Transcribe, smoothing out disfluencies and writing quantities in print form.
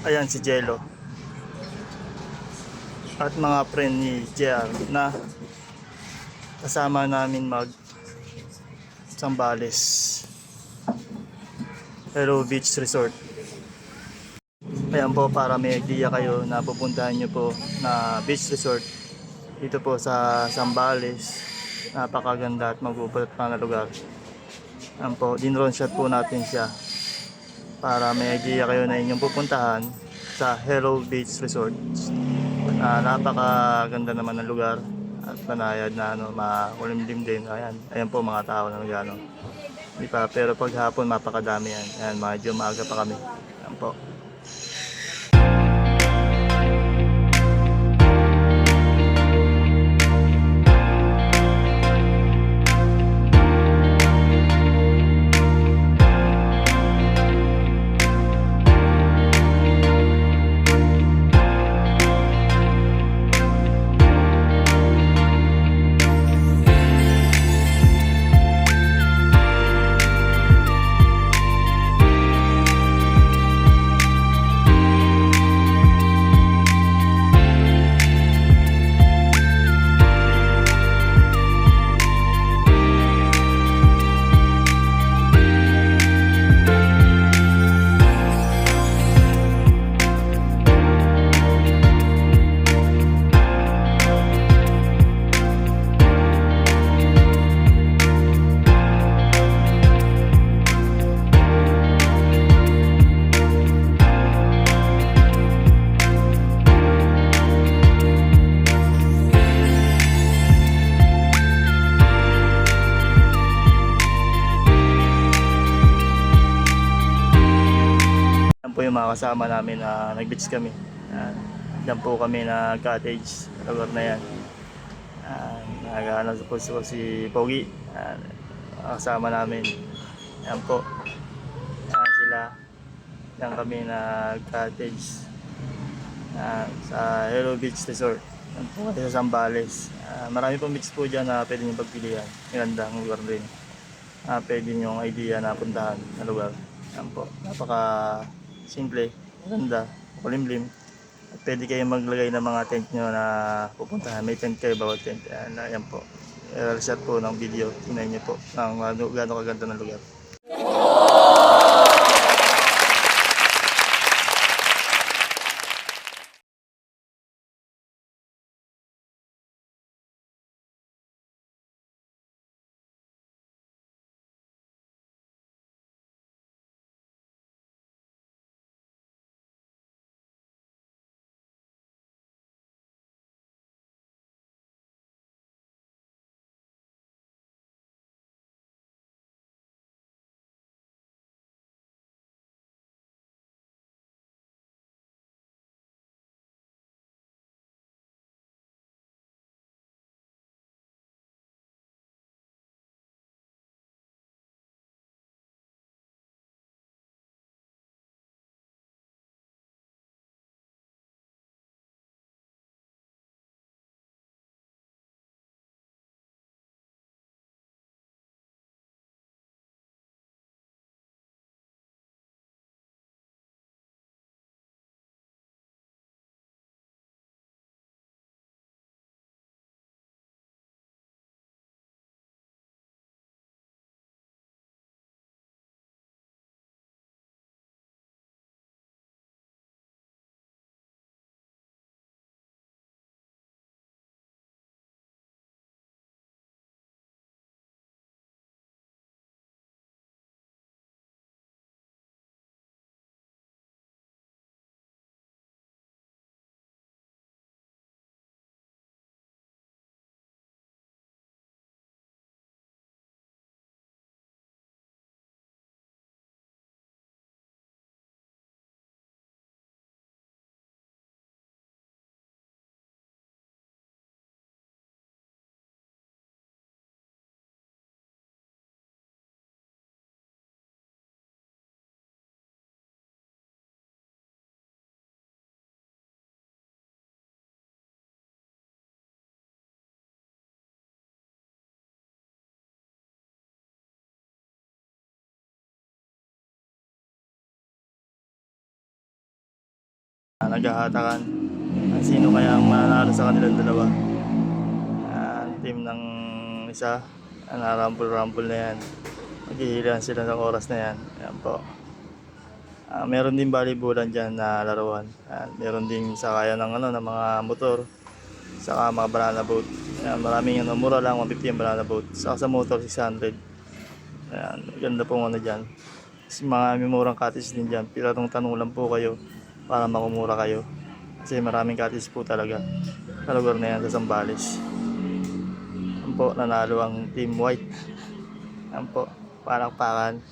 Ayan si Jello at mga friend ni JR na kasama namin mag Zambales Hello Beach Resort. Ayan po, para may idea kayo na pupuntahan nyo po na beach resort dito po sa Zambales. Napakaganda at magubat pa na lugar. Ayan po, dinrone shot po natin siya para may idea kayo na inyong pupuntahan sa Hello Beach Resort. Napakaganda naman ng lugar at panayad na makulimlim din. Ayan po mga tao na nagano. Di pa, pero pag hapon mapakadami yan. Ayan, medyo maaga pa kami. Ayan po. Yan po yung mga kasama namin na nag-beach kami. Yan po kami na cottage sa lugar na yan. Nag-ano po si Pogi. Kasama namin. Yan po. Yan sila. Yan kami na cottage sa Hello Beach Resort. Yan po sa Zambales. Marami pong beach po dyan na pwede nyo pagpilihan. Magandang lugar rin. Pwede nyo idea na puntahan na lugar. Yan po. Napaka simple, maganda, kulimlim. At pwede kayong maglagay ng mga tent nyo na pupuntahan. May tent kayo bawat tent. Ayan po. I-shot po ng video. Tingnan nyo po ng gano'ng kaganda ng lugar. naghahatakan. Sino kaya ang mananalo sa kanilang dalawa. Team ng isa, rumble na yan. Maghihilihan sila ng oras na yan. Ayan po. Meron din volleyballan dyan na laruan. Meron din sakayan ng, ng mga motor. Saka mga banana boat. Ayan, maraming mura lang, 150 ang banana boat. Saka sa motor, 600. Ayan, ganda pong dyan. Mga may murang cottage din dyan. Pilatong tanong lang po kayo para makumura kayo. Kasi maraming cottage po talaga sa lugar na yan, sa Zambales. Ayan po, nanalo ang Team White. Ayan po, palakpakan.